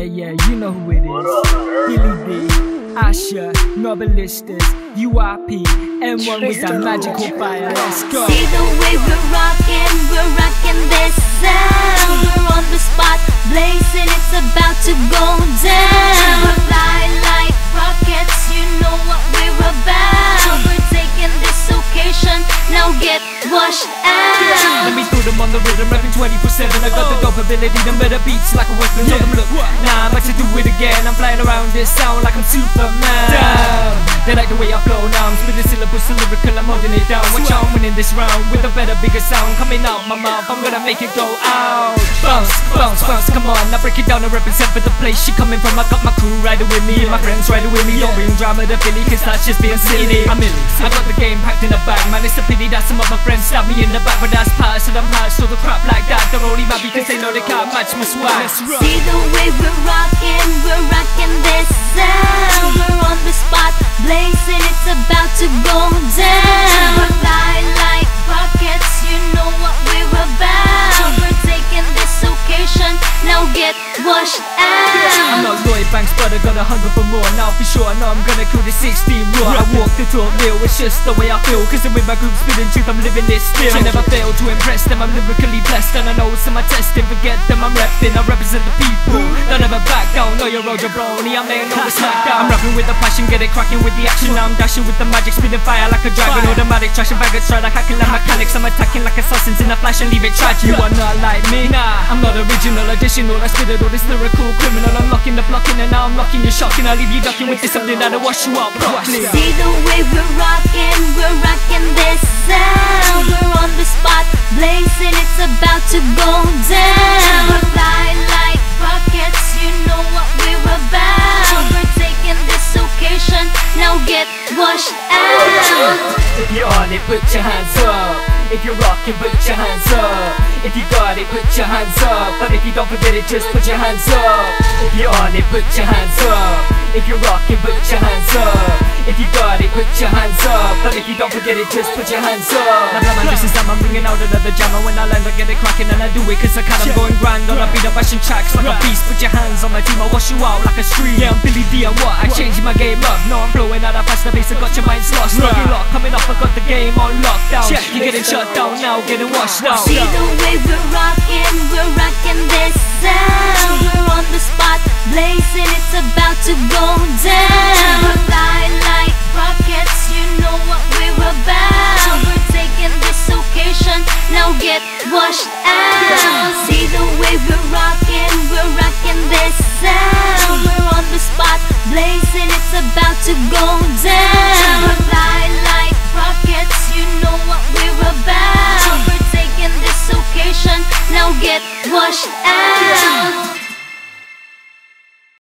Yeah, you know who it is. Phily D, Asha, Nobelistas, UIP, M1 with that magical fire. Let's go. See the way we're rocking this sound. We're on the spot, blazing, it's about to go down. We're fly like rockets, you know what we're about. We're taking this occasion, now get washed out. Let me throw them on the rhythm, rapping 24/7. I got the dope ability to better beats like a weapon. Tell them look, nah, I'm about to do it again. I'm flying around this sound like I'm Superman. Damn. They like the way I flow now. I'm spitting syllables so lyrical, I'm holding it down. Watch out, I'm winning this round with a better, bigger sound coming out my mouth. I'm gonna make it go out. Bounce, bounce, bounce, come on. I break it down and represent for the place she coming from. I got my crew riding with me, my friends riding with me. Don't bring drama to Philly, cause that's just being silly. I'm Millie, I got the game packed in a bag. Man, it's a pity that some of my friends stab me in the back, but that's past and I'm past all the crap like that. They're only mad because they know they can't match my swag. See the way we're rocking this sound. We're on the spot, blazing, it's about to go down. We're fly like rockets, you know what we're about. We're taking this occasion, now get washed out. I'm not Lloyd Banks, but I got a hunger for more. Now for sure, I know I'm gonna kill the 16 raw. I walk the talk real, it's just the way I feel. Cause I'm with my group spitting truth, I'm living this still. I never fail to impress them, I'm lyrically blessed. And I know some are testing, forget them, I'm repping. I represent the people, don't ever back down. Know your road, jabroni, I'm laying over smackdown. I'm rapping with the passion, get it cracking with the action. Now I'm dashing with the magic, spitting fire like a dragon. Automatic, trashing baggage, try like hacking like mechanics. I'm attacking like assassins in a flash and leave it tragic. You are not like me, nah, I'm not original, additional. I spit it all this lyrical criminal. I'm locking the blocking and now I'm locking you, shocking. I'll leave you ducking with this something that'll wash you out properly. See the way we're rocking this sound. We're on the spot, blazing, it's about to go down. We're fly like rockets, you know what we're about. We're taking this occasion, now get washed out. If you're on it, put your hands up. If you're rocking, put your hands up. If you got it, put your hands up. But if you don't forget it, just put your hands up. If you're on it, put your hands up. If you're rocking, put your hands up. If you got it, put your hands up. But if you don't forget it, just put your hands up. Now my this is time, I'm bringing out another jam. And when I land, I get it cracking and I do it cause I can. I'm going grand on a beat, I'm bashing tracks like a beast. Put your hands on my team, I'll wash you out like a stream. Yeah, I'm Phily D and what? I changed my game up. No, I'm blowing out a faster pace, I got your minds lost. Locking lock, coming off, I got the game on lockdown. Check, you're getting shut down now, getting washed out. See the way we're rocking this sound. We're on the spot, blazing, it's about to go down. We're fly like rockets, you know what we're about. We're taking this occasion, now get washed out. See the way we're rocking this sound. We're on the spot, blazing, it's about to go down. We're fly like rockets, you know what we're about. We're taking this occasion, now get washed out.